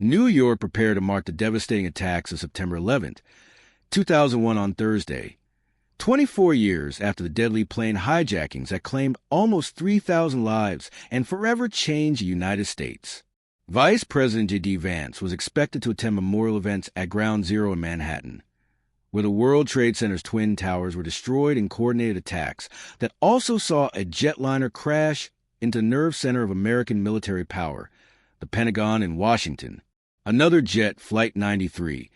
New York prepared to mark the devastating attacks of September 11th, 2001 on Thursday, 24 years after the deadly plane hijackings that claimed almost 3,000 lives and forever changed the United States. Vice President J.D. Vance was expected to attend memorial events at Ground Zero in Manhattan, where the World Trade Center's twin towers were destroyed in coordinated attacks that also saw a jetliner crash into the nerve center of American military power, the Pentagon in Washington. Another jet, Flight 93,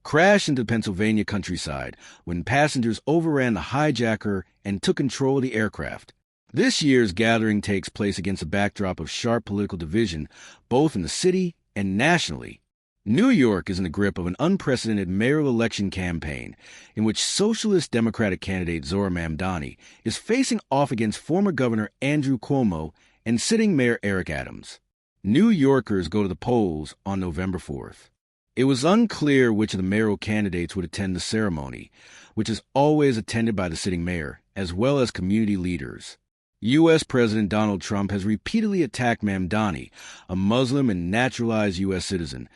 crashed into the Pennsylvania countryside when passengers overran the hijacker and took control of the aircraft. This year's gathering takes place against a backdrop of sharp political division, both in the city and nationally. New York is in the grip of an unprecedented mayoral election campaign in which Socialist Democratic candidate Zohran Mamdani is facing off against former Governor Andrew Cuomo and sitting Mayor Eric Adams. New Yorkers go to the polls on November 4th. It was unclear which of the mayoral candidates would attend the ceremony, which is always attended by the sitting mayor, as well as community leaders. U.S. President Donald Trump has repeatedly attacked Mamdani, a Muslim and naturalized U.S. citizen,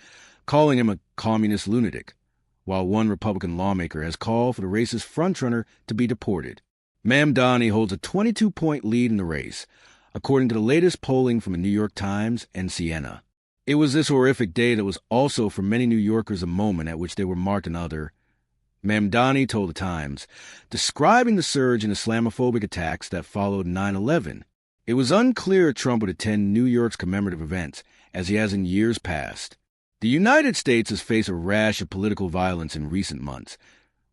calling him a communist lunatic, while one Republican lawmaker has called for the racist frontrunner to be deported. Mamdani holds a 22-point lead in the race, according to the latest polling from the New York Times and Siena. It was this horrific day that was also for many New Yorkers a moment at which they were marked another. Mamdani told the Times, describing the surge in Islamophobic attacks that followed 9/11. It was unclear Trump would attend New York's commemorative events, as he has in years past. The United States has faced a rash of political violence in recent months,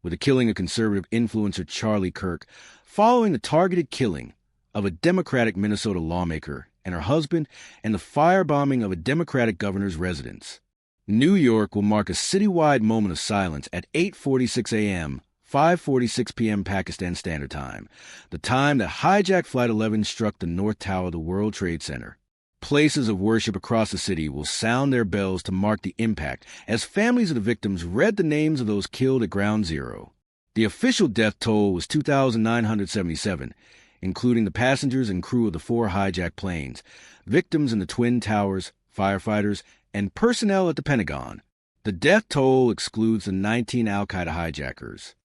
with the killing of conservative influencer Charlie Kirk following the targeted killing of a Democratic Minnesota lawmaker and her husband, and the firebombing of a Democratic governor's residence. New York will mark a citywide moment of silence at 8:46 a.m., 5:46 p.m. Pakistan Standard Time, the time that hijacked Flight 11 struck the North Tower of the World Trade Center. Places of worship across the city will sound their bells to mark the impact as families of the victims read the names of those killed at Ground Zero. The official death toll was 2,977, including the passengers and crew of the 4 hijacked planes, victims in the Twin Towers, firefighters, and personnel at the Pentagon. The death toll excludes the 19 al-Qaeda hijackers.